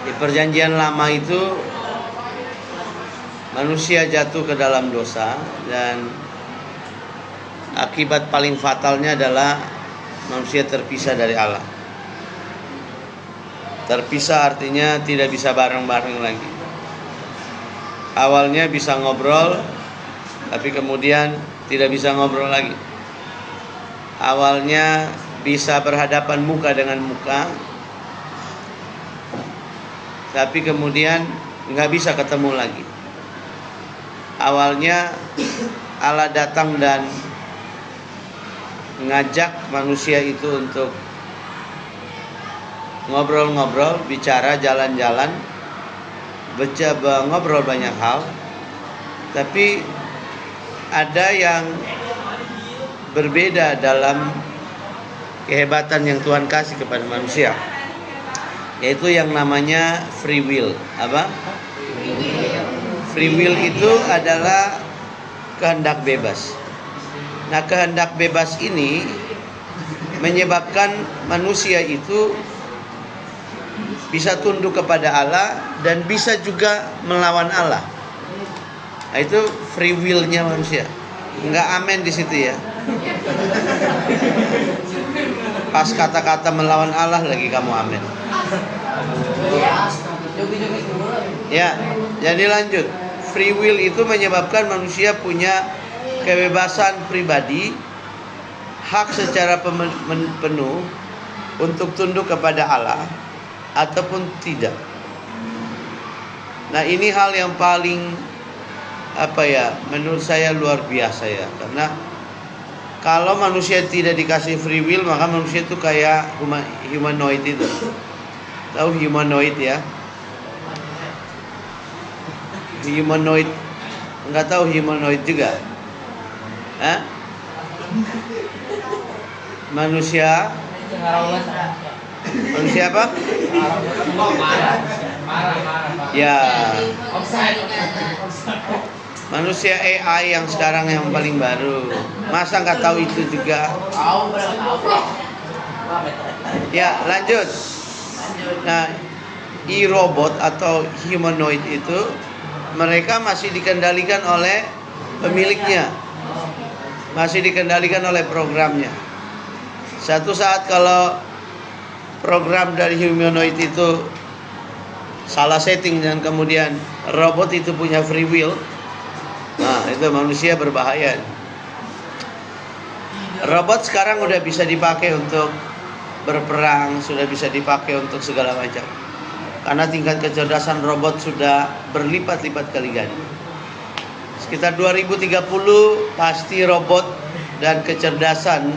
Di perjanjian lama itu manusia jatuh ke dalam dosa, dan akibat paling fatalnya adalah manusia terpisah dari Allah. Terpisah artinya tidak bisa bareng-bareng lagi. Awalnya bisa ngobrol, tapi kemudian tidak bisa ngobrol lagi. Awalnya bisa berhadapan muka dengan muka, tapi kemudian nggak bisa ketemu lagi. Awalnya Allah datang dan ngajak manusia itu untuk ngobrol-ngobrol, bicara, jalan-jalan, ngobrol banyak hal. Tapi ada yang berbeda dalam kehebatan yang Tuhan kasih kepada manusia, yaitu yang namanya free will. Apa? Free will itu adalah kehendak bebas. Nah, kehendak bebas ini menyebabkan manusia itu bisa tunduk kepada Allah dan bisa juga melawan Allah. Nah, itu free will-nya manusia. Enggak amen di situ ya. Pas kata-kata melawan Allah lagi kamu amen. Ya, jadi lanjut. Free will itu menyebabkan manusia punya kebebasan pribadi, hak secara penuh untuk tunduk kepada Allah ataupun tidak. Nah, ini hal yang paling menurut saya luar biasa ya, karena kalau manusia tidak dikasih free will, maka manusia itu kayak humanoid itu. Tahu humanoid ya? Humanoid, nggak tahu humanoid juga? Hah? Manusia apa? Ya, manusia AI yang sekarang yang paling baru. Masa nggak tahu itu juga? Ya, lanjut. Nah, e-robot atau humanoid itu mereka masih dikendalikan oleh pemiliknya, masih dikendalikan oleh programnya. Satu saat kalau program dari humanoid itu salah setting dan kemudian robot itu punya free will, nah itu manusia berbahaya. Robot sekarang udah bisa dipakai untuk berperang, sudah bisa dipakai untuk segala macam, karena tingkat kecerdasan robot sudah berlipat-lipat kali ganda. Sekitar 2030 pasti robot dan kecerdasan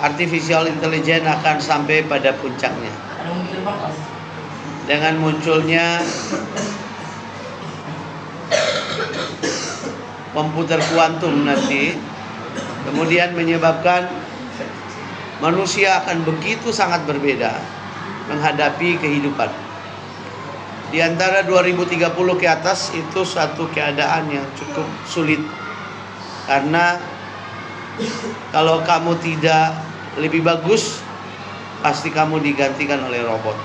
artificial intelligence akan sampai pada puncaknya. Dengan munculnya komputer kuantum nanti, kemudian menyebabkan manusia akan begitu sangat berbeda menghadapi kehidupan. Di antara 2030 ke atas itu satu keadaan yang cukup sulit, karena kalau kamu tidak lebih bagus, pasti kamu digantikan oleh robot.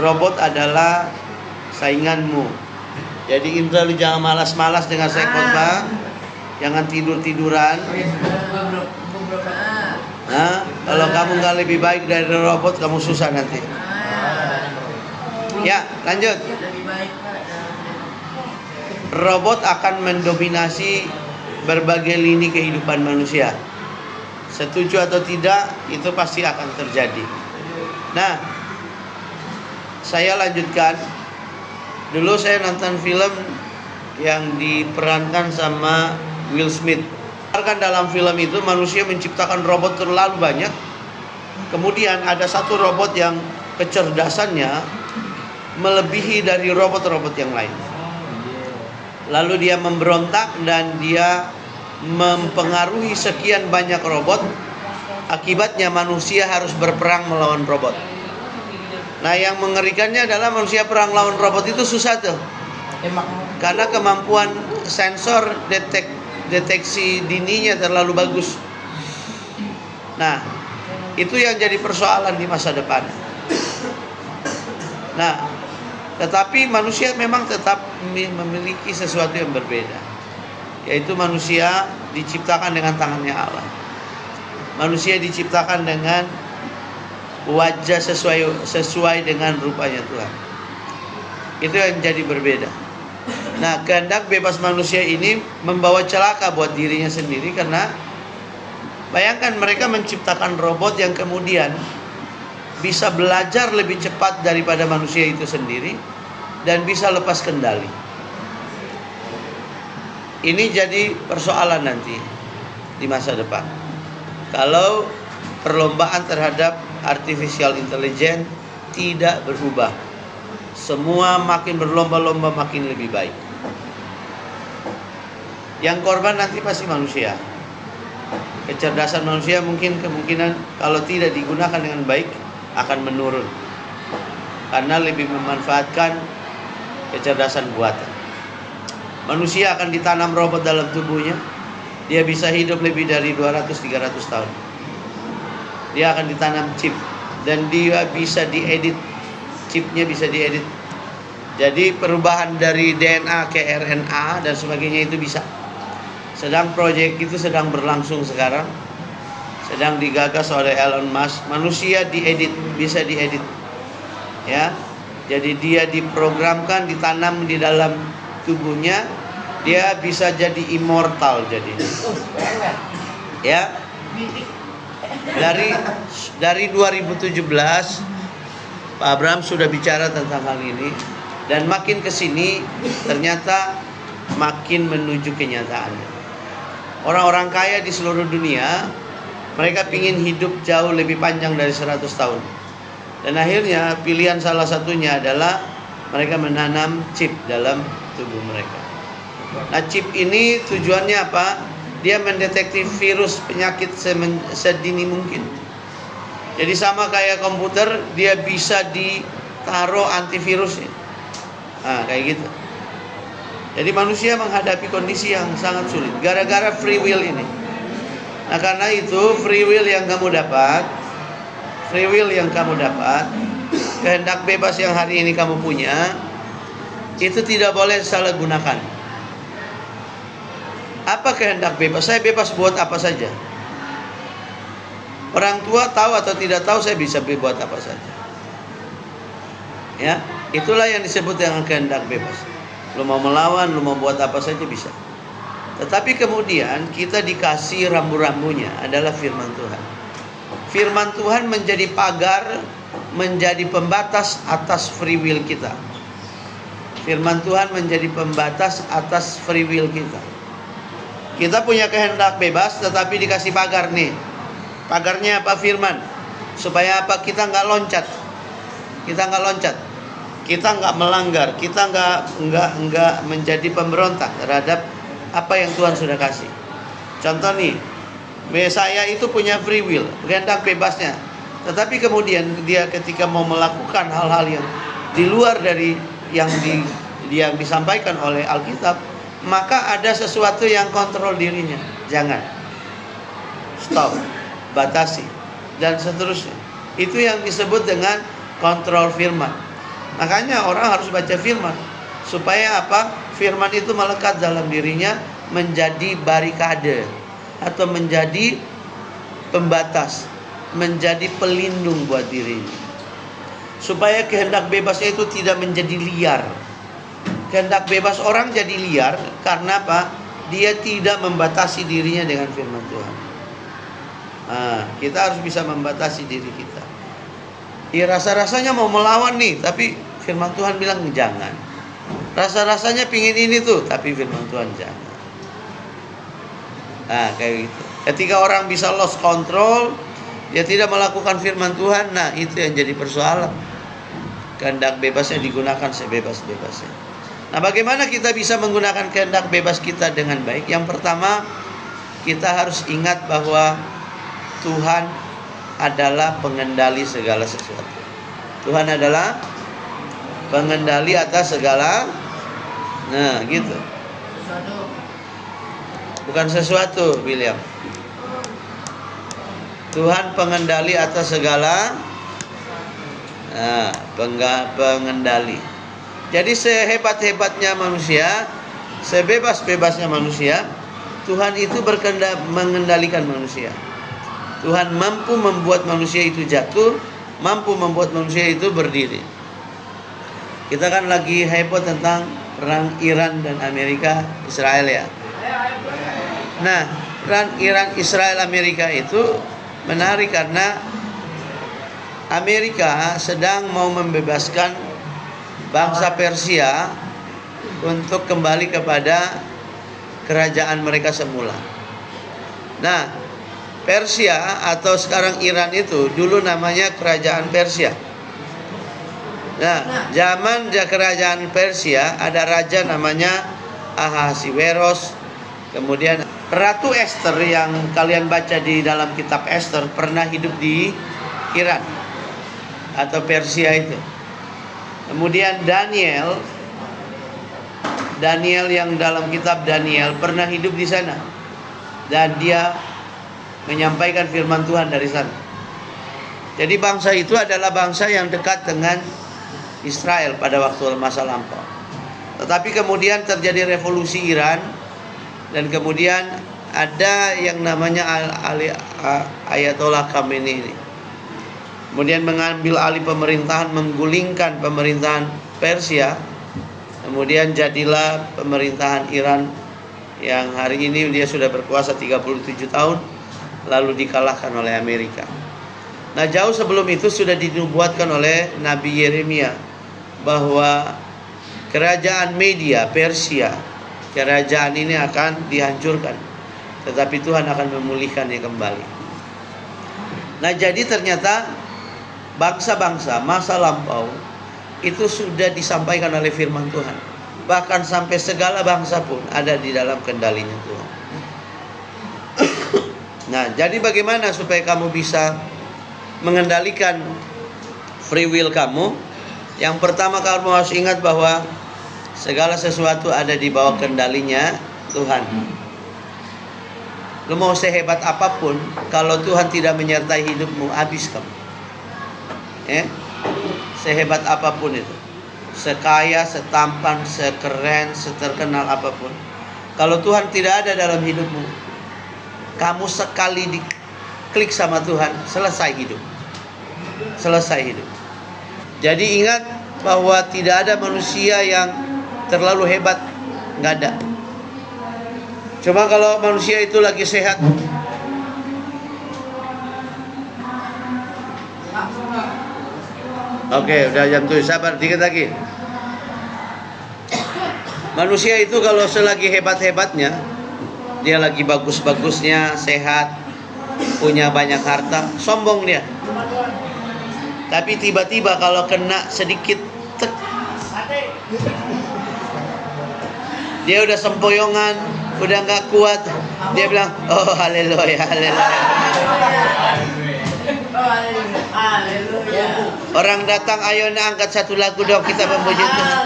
Robot adalah sainganmu. Jadi Indra, lu jangan malas-malas dengan saya khotbah, jangan tidur-tiduran. Nah, kalau kamu nggak lebih baik dari robot, kamu susah nanti. Ya, lanjut. Robot akan mendominasi berbagai lini kehidupan manusia. Setuju atau tidak, itu pasti akan terjadi. Nah, saya lanjutkan. Dulu saya nonton film yang diperankan sama Will Smith. Kan dalam film itu manusia menciptakan robot terlalu banyak. Kemudian ada satu robot yang kecerdasannya melebihi dari robot-robot yang lain. Lalu dia memberontak dan dia mempengaruhi sekian banyak robot. Akibatnya manusia harus berperang melawan robot. Nah, yang mengerikannya adalah manusia perang lawan robot itu susah tuh, karena kemampuan sensor deteksi dininya terlalu bagus. Nah, itu yang jadi persoalan di masa depan. Nah, tetapi manusia memang tetap memiliki sesuatu yang berbeda, yaitu manusia diciptakan dengan tangannya Allah. Manusia diciptakan dengan wajah sesuai dengan rupanya Tuhan. Itu yang jadi berbeda. Nah, kehendak bebas manusia ini membawa celaka buat dirinya sendiri, karena bayangkan mereka menciptakan robot yang kemudian bisa belajar lebih cepat daripada manusia itu sendiri dan bisa lepas kendali. Ini jadi persoalan nanti di masa depan. Kalau perlombaan terhadap artificial intelligence tidak berubah, semua makin berlomba-lomba makin lebih baik. Yang korban nanti pasti manusia. Kecerdasan manusia kemungkinan kalau tidak digunakan dengan baik akan menurun, karena lebih memanfaatkan kecerdasan buatan. Manusia akan ditanam robot dalam tubuhnya. Dia bisa hidup lebih dari 200-300 tahun. Dia akan ditanam chip, dan dia bisa diedit. Chipnya bisa diedit. Jadi perubahan dari DNA ke RNA dan sebagainya itu bisa. Sedang proyek itu sedang berlangsung sekarang. Sedang digagas oleh Elon Musk. Manusia diedit, bisa diedit. Ya. Jadi dia diprogramkan, ditanam di dalam tubuhnya, dia bisa jadi immortal jadi. Ya. Dari 2017 Pak Abraham sudah bicara tentang hal ini, dan makin ke sini ternyata makin menuju kenyataannya. Orang-orang kaya di seluruh dunia, mereka ingin hidup jauh lebih panjang dari 100 tahun. Dan akhirnya pilihan salah satunya adalah mereka menanam chip dalam tubuh mereka. Nah, chip ini tujuannya apa? Dia mendeteksi virus penyakit sedini mungkin. Jadi sama kayak komputer, dia bisa ditaruh antivirusnya. Nah, kayak gitu. Jadi manusia menghadapi kondisi yang sangat sulit gara-gara free will ini. Nah, karena itu free will yang kamu dapat, kehendak bebas yang hari ini kamu punya, itu tidak boleh salah gunakan. Apa kehendak bebas? Saya bebas buat apa saja. Orang tua tahu atau tidak tahu, saya bisa buat apa saja. Ya, itulah yang disebut dengan kehendak bebas. Lu mau melawan, lu mau buat apa saja bisa. Tetapi kemudian kita dikasih rambu-rambunya adalah firman Tuhan. Firman Tuhan menjadi pagar, menjadi pembatas atas free will kita. Firman Tuhan menjadi pembatas atas free will kita. Kita punya kehendak bebas, tetapi dikasih pagar nih. Pagarnya apa? Firman. Supaya apa? Kita nggak loncat. Kita nggak melanggar. Kita nggak menjadi pemberontak terhadap apa yang Tuhan sudah kasih. Contoh nih, saya itu punya free will, kehendak bebasnya. Tetapi kemudian dia ketika mau melakukan hal-hal yang di luar dari yang disampaikan oleh Alkitab, maka ada sesuatu yang kontrol dirinya. Jangan. Stop. Batasi. Dan seterusnya. Itu yang disebut dengan kontrol firman. Makanya orang harus baca firman. Supaya apa? Firman itu melekat dalam dirinya, menjadi barikade atau menjadi pembatas, menjadi pelindung buat dirinya. Supaya kehendak bebasnya itu tidak menjadi liar. Kehendak bebas orang jadi liar karena apa? Dia tidak membatasi dirinya dengan firman Tuhan. Nah, kita harus bisa membatasi diri kita. Ya, rasa-rasanya mau melawan nih, tapi firman Tuhan bilang jangan. Rasa-rasanya pingin ini tuh, tapi firman Tuhan jangan. Nah, kayak gitu. Ketika orang bisa lost control, dia tidak melakukan firman Tuhan, nah itu yang jadi persoalan. Kehendak bebasnya digunakan sebebas-bebasnya. Nah, bagaimana kita bisa menggunakan kehendak bebas kita dengan baik? Yang pertama, kita harus ingat bahwa Tuhan adalah pengendali segala sesuatu. Tuhan adalah pengendali atas segala. Nah, gitu. Bukan sesuatu, William. Tuhan pengendali atas segala. Nah, pengendali. Jadi sehebat-hebatnya manusia, sebebas-bebasnya manusia, Tuhan itu mengendalikan manusia. Tuhan mampu membuat manusia itu jatuh, mampu membuat manusia itu berdiri. Kita kan lagi heboh tentang perang Iran dan Amerika Israel ya. Nah, perang Iran Israel Amerika itu menarik karena Amerika sedang mau membebaskan bangsa Persia untuk kembali kepada kerajaan mereka semula. Nah, Persia atau sekarang Iran itu dulu namanya kerajaan Persia. Nah, zaman kerajaan Persia ada raja namanya Ahasiweros. Kemudian Ratu Esther yang kalian baca di dalam kitab Esther pernah hidup di Iran atau Persia itu. Kemudian Daniel yang dalam kitab Daniel pernah hidup di sana dan dia menyampaikan firman Tuhan dari sana. Jadi bangsa itu adalah bangsa yang dekat dengan Israel pada waktu masa lampau. Tetapi kemudian terjadi revolusi Iran dan kemudian ada yang namanya Ayatollah Khamenei ini. Kemudian mengambil alih pemerintahan, menggulingkan pemerintahan Persia. Kemudian jadilah pemerintahan Iran yang hari ini dia sudah berkuasa 37 tahun, lalu dikalahkan oleh Amerika. Nah, jauh sebelum itu sudah dinubuatkan oleh Nabi Yeremia bahwa kerajaan Media Persia, kerajaan ini akan dihancurkan, tetapi Tuhan akan memulihkannya kembali. Nah, jadi ternyata bangsa-bangsa masa lampau itu sudah disampaikan oleh firman Tuhan. Bahkan sampai segala bangsa pun ada di dalam kendalinya Tuhan. Nah, jadi bagaimana supaya kamu bisa mengendalikan free will kamu? Yang pertama kamu harus ingat bahwa segala sesuatu ada di bawah kendalinya Tuhan. Lu mau sehebat apapun, kalau Tuhan tidak menyertai hidupmu, habis kamu. Sehebat apapun itu, sekaya, setampan, sekeren, seterkenal apapun, kalau Tuhan tidak ada dalam hidupmu, kamu sekali diklik sama Tuhan, selesai hidup. Selesai hidup. Jadi ingat bahwa tidak ada manusia yang terlalu hebat, nggak ada. Cuma kalau manusia itu lagi sehat, oke, udah jam 7, sabar dikit lagi. Manusia itu kalau selagi hebat-hebatnya, dia lagi bagus-bagusnya, sehat, punya banyak harta, sombong dia. Tapi tiba-tiba kalau kena sedikit tek, dia udah sempoyongan, udah nggak kuat, dia bilang, oh haleluya, haleluya. Orang datang, ayo angkat satu lagu dong, kita memuji Tuhan.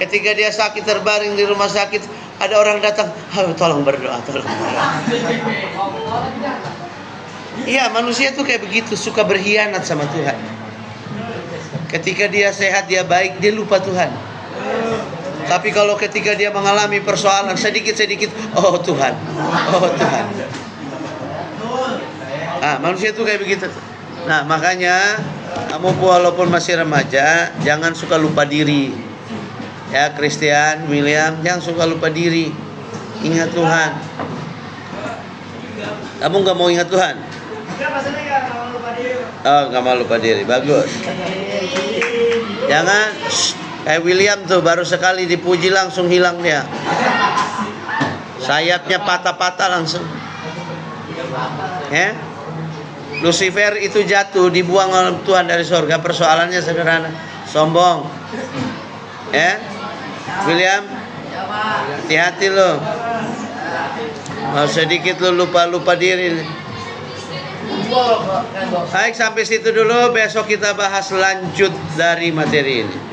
Ketika dia sakit terbaring di rumah sakit, ada orang datang, tolong berdoa, tolong berdoa. Iya, manusia tuh kayak begitu, suka berkhianat sama Tuhan. Ketika dia sehat, dia baik, dia lupa Tuhan. Tapi kalau ketika dia mengalami persoalan sedikit-sedikit, oh Tuhan, oh Tuhan. Manusia tuh kayak begitu. Nah, makanya kamu walaupun masih remaja, jangan suka lupa diri. Ya, Christian, William, jangan suka lupa diri. Ingat Tuhan. Kamu gak mau ingat Tuhan? Oh, gak mau lupa diri. Bagus. Jangan kayak William tuh, baru sekali dipuji langsung hilang dia. Sayapnya patah-patah langsung. Ya? Lucifer itu jatuh, dibuang oleh Tuhan dari surga. Persoalannya sederhana, sombong. Ya? William, hati-hati lo. Mau sedikit lo lupa diri. Baik, sampai situ dulu. Besok kita bahas lanjut dari materi ini.